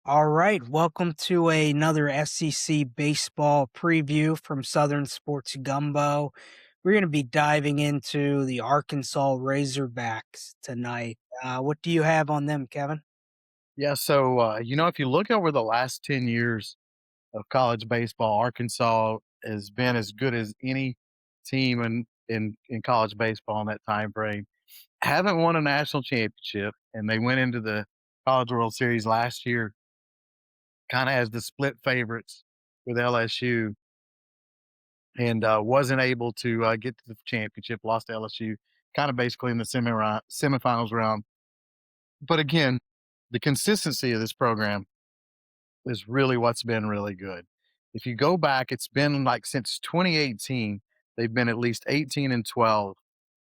All right, welcome to another SEC baseball preview from Southern Sports Gumbo. We're going to be diving into the Arkansas Razorbacks tonight. What do you have on them, Kevin? Yeah, so if you look over the last 10 years of college baseball, Arkansas has been as good as any team in college baseball in that time frame. Haven't won a national championship, and they went into the College World Series last year kind of as the split favorites with LSU, and wasn't able to get to the championship. Lost to LSU, kind of basically in the semifinals round. But again, the consistency of this program is really what's been really good. If you go back, it's been like since 2018, they've been at least 18 and 12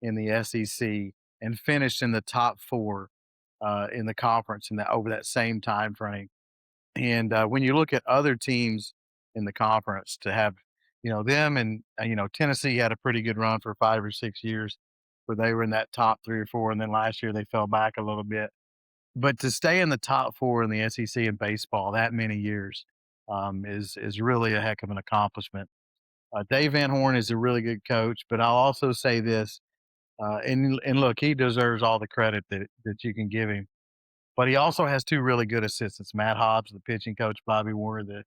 in the SEC and finished in the top four in the conference in that over that same time frame. And when you look at other teams in the conference to have, them and Tennessee had a pretty good run for 5 or 6 years where they were in that top three or four, and then last year they fell back a little bit, but to stay in the top 4 in the SEC in baseball that many years, is really a heck of an accomplishment. Dave Van Horn is a really good coach, but I'll also say this, and look, he deserves all the credit that you can give him. But he also has 2 really good assistants, Matt Hobbs, the pitching coach, Bobby Warner,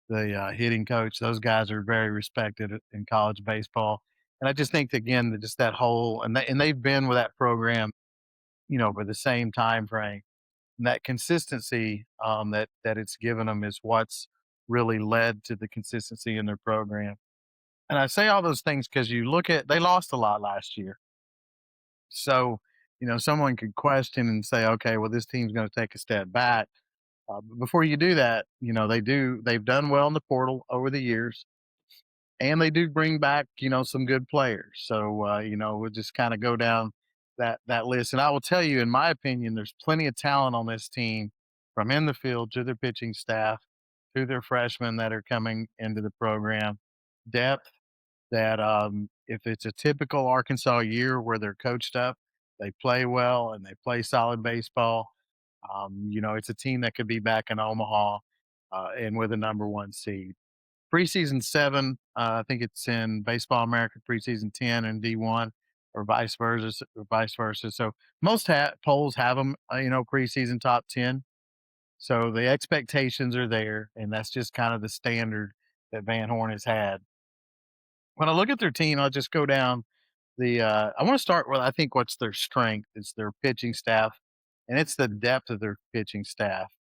the hitting coach. Those guys are very respected in college baseball, and I just think, again, that just that whole and they've been with that program, for the same time frame. And that consistency, that it's given them is what's really led to the consistency in their program. And I say all those things because you look at they lost a lot last year. So, someone could question and say, okay, well, this team's going to take a step back. But before you do that, they've done well in the portal over the years, and they do bring back, some good players. So, we'll just kind of go down that list. And I will tell you, in my opinion, there's plenty of talent on this team, from in the field to their pitching staff to their freshmen that are coming into the program. Depth that, if it's a typical Arkansas year where they're coached up, they play well and they play solid baseball. It's a team that could be back in Omaha, and with a number one seed. Preseason 7, I think it's in Baseball America, preseason 10 and D1, or vice versa. So most polls have them, preseason top 10. So the expectations are there, and that's just kind of the standard that Van Horn has had. When I look at their team, I'll just go down I want to start with, I think, what's their strength is their pitching staff, and it's the depth of their pitching staff.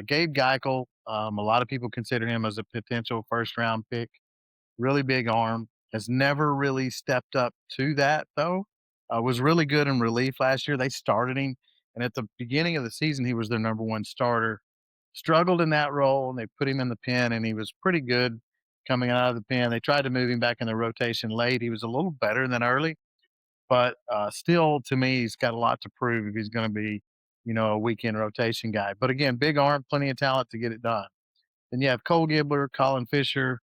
Gabe Geichel, a lot of people consider him as a potential first round pick. Really big arm. Has never really stepped up to that though. Was really good in relief last year. They started him, and at the beginning of the season, he was their number one starter. Struggled in that role, and they put him in the pen, and he was pretty good coming out of the pen. They tried to move him back in the rotation late. He was a little better than early, but still, to me, he's got a lot to prove if he's going to be, a weekend rotation guy. But again, big arm, plenty of talent to get it done. Then you have Cole Gibbler, Colin Fisher,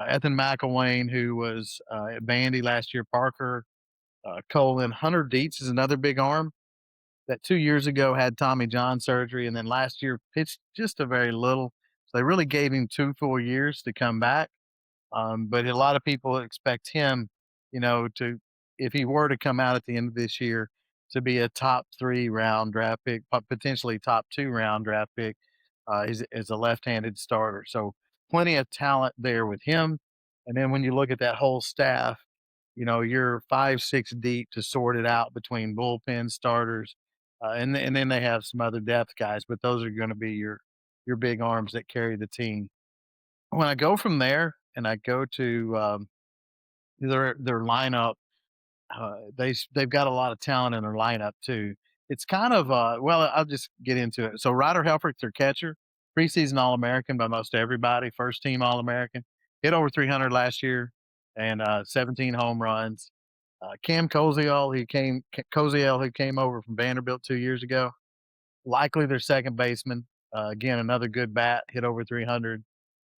Ethan McElwain, who was at Bandy last year, Parker, Colin. Hunter Dietz is another big arm that 2 years ago had Tommy John surgery, and then last year pitched just a very little. So they really gave him 2 full years to come back. But a lot of people expect him, to if he were to come out at the end of this year, to be a top 3 round draft pick, potentially top 2 round draft pick, is a left-handed starter. So plenty of talent there with him. And then when you look at that whole staff, you're 5, 6 deep to sort it out between bullpen starters, and then they have some other depth guys, but those are going to be your big arms that carry the team. When I go from there and I go to, their lineup, they've got a lot of talent in their lineup too. It's kind of, well, I'll just get into it. So Ryder Helfrich, their catcher, preseason All American by most everybody, first team All American, hit over 300 last year, and 17 home runs. Cam Koziel, who came over from Vanderbilt 2 years ago, likely their second baseman. Again, another good bat, hit over 300.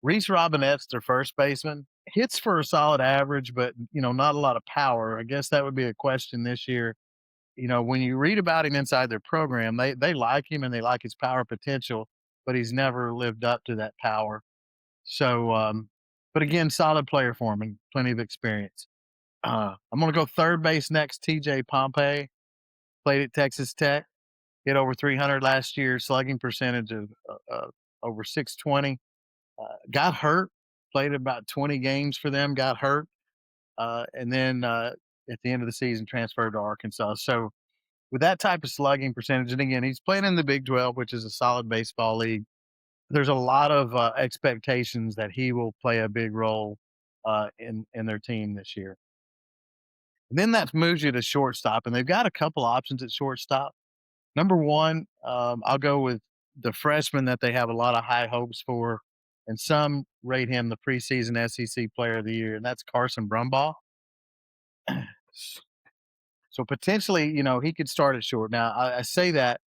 Reese Robinette's their first baseman. Hits for a solid average, but not a lot of power. I guess that would be a question this year. When you read about him inside their program, they like him and they like his power potential, but he's never lived up to that power. So, but again, solid player for him and plenty of experience. I'm going to go third base next. TJ Pompey played at Texas Tech, hit over 300 last year, slugging percentage of over 620. Got hurt, played about 20 games for them, got hurt, and then at the end of the season transferred to Arkansas. So with that type of slugging percentage, and again, he's playing in the Big 12, which is a solid baseball league. There's a lot of expectations that he will play a big role in their team this year. And then that moves you to shortstop, and they've got a couple options at shortstop. Number one, I'll go with the freshman that they have a lot of high hopes for, and some rate him the preseason SEC Player of the Year, and that's Carson Brumbaugh. So potentially, he could start at short. Now, I say that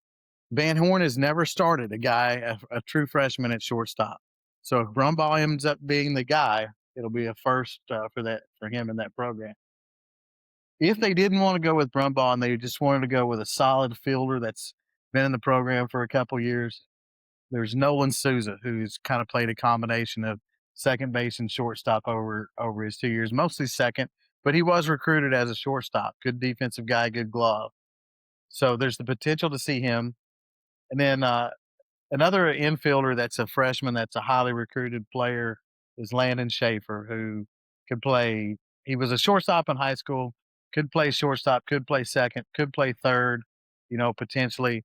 Van Horn has never started a true freshman at shortstop. So if Brumbaugh ends up being the guy, it'll be a first for him in that program. If they didn't want to go with Brumbaugh and they just wanted to go with a solid fielder that's been in the program for a couple years, there's Nolan Souza, who's kind of played a combination of second base and shortstop over his 2 years, mostly second, but he was recruited as a shortstop. Good defensive guy, good glove. So there's the potential to see him. And then another infielder that's a freshman that's a highly recruited player is Landon Schaefer, who could play. He was a shortstop in high school, could play shortstop, could play second, could play third, potentially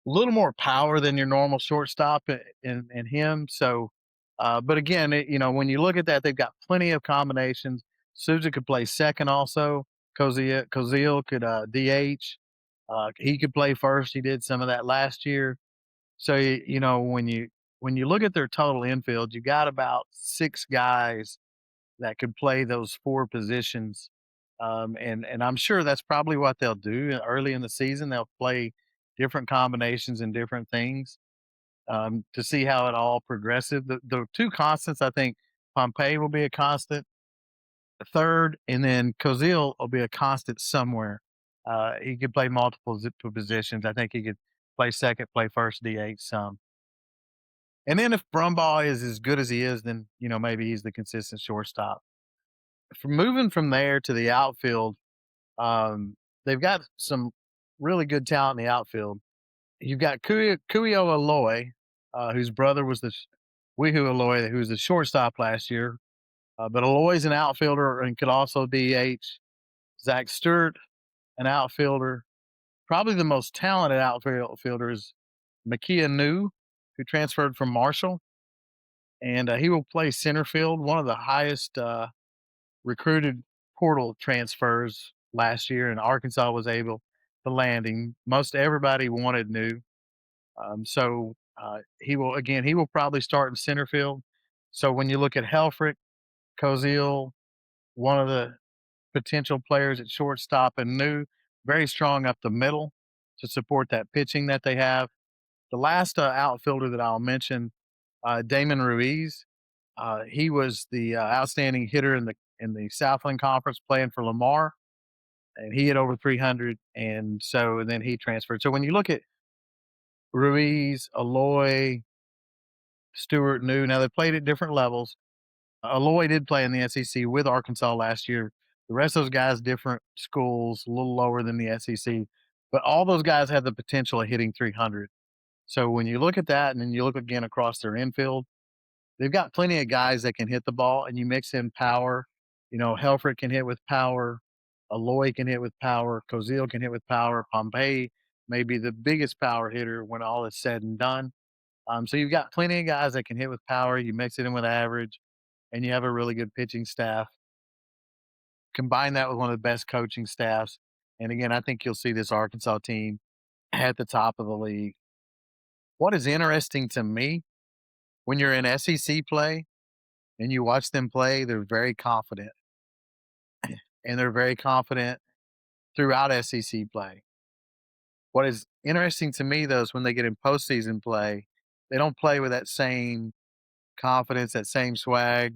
a little more power than your normal shortstop in him. So, but again, when you look at that, they've got plenty of combinations. Souza could play second also. Cozille could DH. He could play first. He did some of that last year. So when you look at their total infield, you got about six guys that could play those four positions, and I'm sure that's probably what they'll do early in the season. They'll play different combinations and different things to see how it all progresses. The two constants, I think, Pompey will be a constant, third, and then Cozille will be a constant somewhere. He could play multiple positions. I think he could play second, play first, DH some. And then if Brumbaugh is as good as he is, then maybe he's the consistent shortstop. From moving from there to the outfield, um, they've got some really good talent in the outfield. You've got Kuyo Aloy, whose brother was Wehu Aloy, who was the shortstop last year. But Aloy's an outfielder and could also DH. Zach Stewart, an outfielder. Probably the most talented outfielder is Makia Nu, who transferred from Marshall, and he will play center field. One of the highest recruited portal transfers last year, and Arkansas was able to land him. Most everybody wanted New, so he will probably start in center field. So when you look at Helfrich, Cozille, one of the potential players at shortstop, and New, very strong up the middle to support that pitching that they have. The last outfielder that I'll mention, Damon Ruiz. He was the outstanding hitter in the Southland Conference, playing for Lamar, and he hit over 300. And then he transferred. So when you look at Ruiz, Aloy, Stewart, New, now they played at different levels. Aloy did play in the SEC with Arkansas last year. The rest of those guys, different schools, a little lower than the SEC, but all those guys have the potential of hitting 300. So when you look at that, and then you look again across their infield, they've got plenty of guys that can hit the ball, and you mix in power. Helfrich can hit with power. Aloy can hit with power. Cozille can hit with power. Pompey may be the biggest power hitter when all is said and done. So you've got plenty of guys that can hit with power. You mix it in with average, and you have a really good pitching staff. Combine that with one of the best coaching staffs, and again, I think you'll see this Arkansas team at the top of the league. What is interesting to me, when you're in SEC play and you watch them play, they're very confident, and they're very confident throughout SEC play. What is interesting to me, though, is when they get in postseason play, they don't play with that same confidence, that same swag.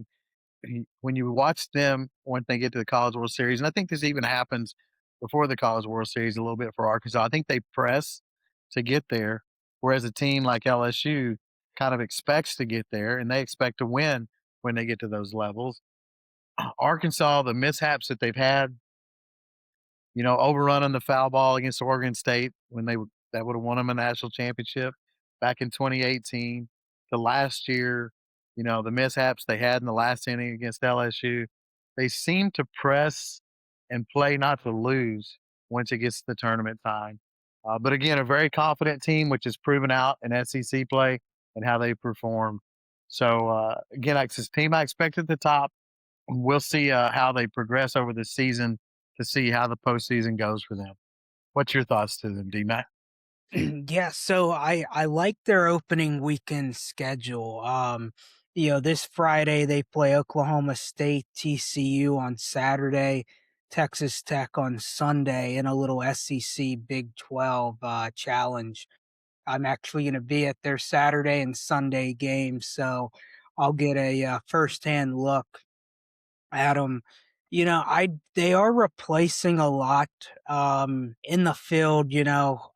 When you watch them when they get to the College World Series, and I think this even happens before the College World Series a little bit for Arkansas, I think they press to get there. whereas a team like LSU kind of expects to get there and they expect to win when they get to those levels. Arkansas, the mishaps that they've had, overrunning the foul ball against Oregon State when that would have won them a national championship back in 2018. The last year, the mishaps they had in the last inning against LSU, they seem to press and play not to lose once it gets to the tournament time. But again, a very confident team, which is proven out in SEC play and how they perform. So again, it's a team I expect at the top. We'll see how they progress over the season to see how the postseason goes for them. What's your thoughts to them, D Mac? Yeah, so I like their opening weekend schedule. This Friday they play Oklahoma State, TCU on Saturday, Texas Tech on Sunday, and a little SEC Big 12 challenge. I'm actually going to be at their Saturday and Sunday games, so I'll get a firsthand look Adam, I they are replacing a lot in the field,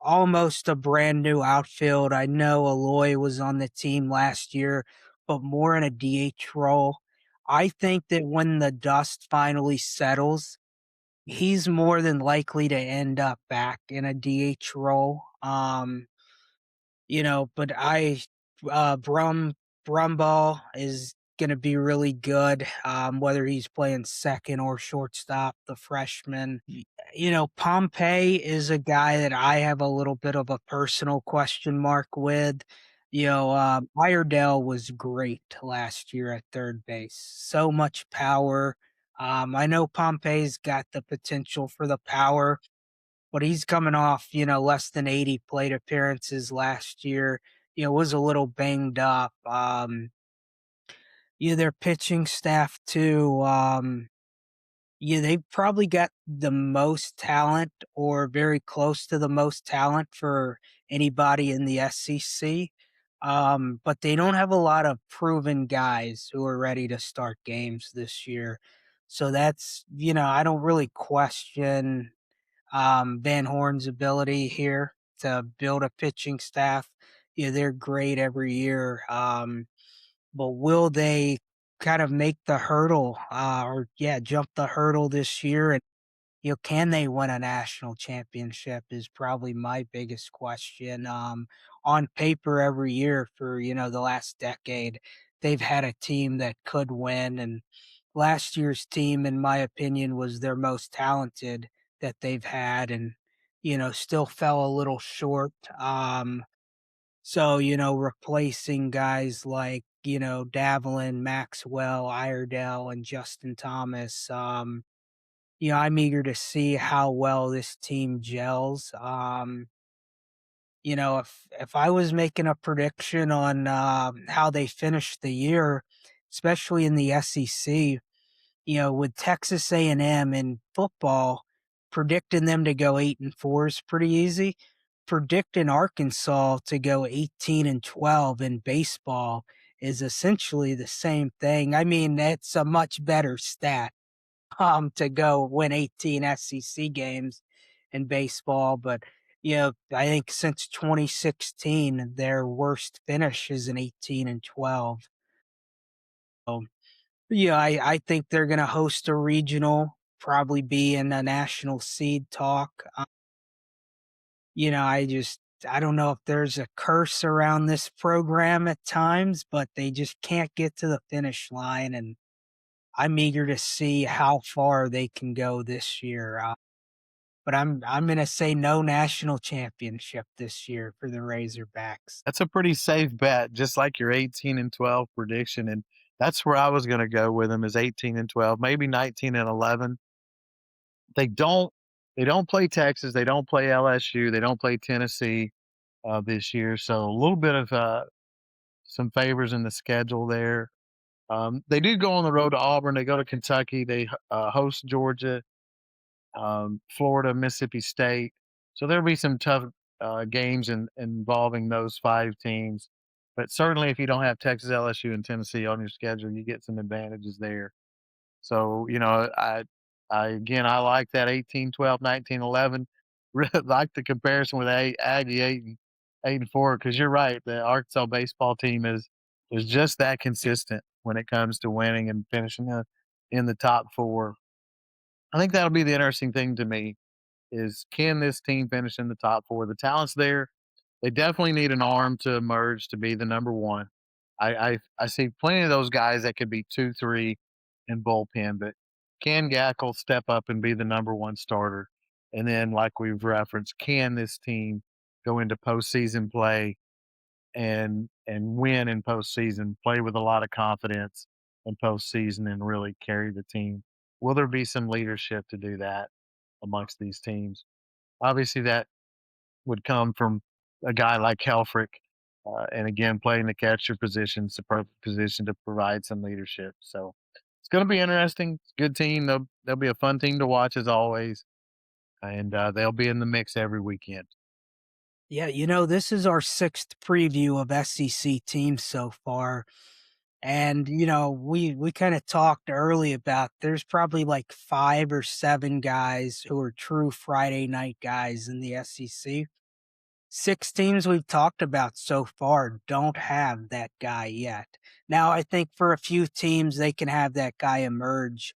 almost a brand new outfield. I know Aloy was on the team last year, but more in a DH role. I think that when the dust finally settles, he's more than likely to end up back in a DH role. But Brumball is gonna be really good, whether he's playing second or shortstop, the freshman. Pompey is a guy that I have a little bit of a personal question mark with. Iredell was great last year at third base. So much power. I know Pompey's got the potential for the power, but he's coming off, less than 80 plate appearances last year. Was a little banged up. Their pitching staff too. They've probably got the most talent or very close to the most talent for anybody in the SEC. But they don't have a lot of proven guys who are ready to start games this year. So that's, I don't really question Van Horn's ability here to build a pitching staff. They're great every year. But will they kind of make the hurdle jump the hurdle this year? And, can they win a national championship is probably my biggest question. On paper, every year for, the last decade, they've had a team that could win. And last year's team, in my opinion, was their most talented that they've had and, still fell a little short. So, replacing guys like, Davlin, Maxwell, Iredell, and Justin Thomas, I'm eager to see how well this team gels. If I was making a prediction on how they finish the year, especially in the SEC, with Texas A&M in football, predicting them to go 8-4 is pretty easy. Predicting Arkansas to go 18-12 in baseball is essentially the same thing. I mean, it's a much better stat to go win 18 SEC games in baseball, but I think since 2016 their worst finish is an 18-12. Yeah, I think they're gonna host a regional, probably be in a national seed talk. I don't know if there's a curse around this program at times, but they just can't get to the finish line, and I'm eager to see how far they can go this year. But I'm gonna say no national championship this year for the Razorbacks. That's a pretty safe bet, just like your 18-12 prediction, and that's where I was going to go with them is 18-12, maybe 19-11. They don't they don't play Texas, they don't play LSU, they don't play Tennessee this year, so a little bit of some favors in the schedule there. They do go on the road to Auburn. They go to Kentucky. They host Georgia, Florida, Mississippi State. So there'll be some tough games involving those five teams. But certainly, if you don't have Texas, LSU, and Tennessee on your schedule, you get some advantages there. So I like that 18-12, 19-11. Really like the comparison with Aggie 8 8-4 because you're right. The Arkansas baseball team is just that consistent when it comes to winning and finishing in the top four. I think that'll be the interesting thing to me is can this team finish in the top four? The talent's there. They definitely need an arm to emerge to be the number one. I see plenty of those guys that could be 2, 3 in bullpen, but can Gackle step up and be the number one starter? And then, like we've referenced, can this team go into postseason play and win in postseason, play with a lot of confidence in postseason, and really carry the team? Will there be some leadership to do that amongst these teams? Obviously, that would come from a guy like Helfrich, and again, playing the catcher position is the perfect position to provide some leadership. So it's going to be interesting. It's a good team. They'll be a fun team to watch as always, and they'll be in the mix every weekend. Yeah, you know, this is our sixth preview of SEC teams so far. And, you know, we kind of talked early about there's probably like 5 or 7 guys who are true Friday night guys in the SEC. 6 teams we've talked about so far don't have that guy yet. Now, I think for a few teams they can have that guy emerge,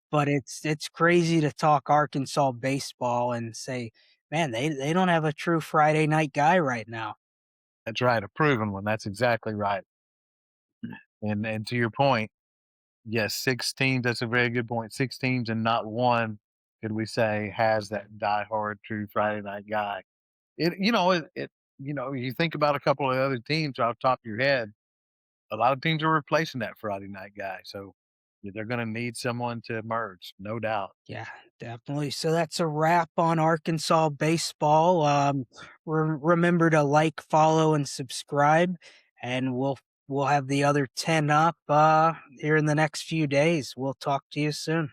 but it's crazy to talk Arkansas baseball and say, man, they don't have a true Friday night guy right now. That's right, a proven one. That's exactly right. And to your point, yes, 6 teams. That's a very good point. 6 teams, and not one could we say has that diehard true Friday night guy. You think about a couple of other teams off the top of your head, a lot of teams are replacing that Friday night guy, so yeah, they're gonna need someone to emerge, no doubt. Yeah, definitely. So that's a wrap on Arkansas baseball. Remember to like, follow, and subscribe, and we'll have the other 10 up here in the next few days. We'll talk to you soon.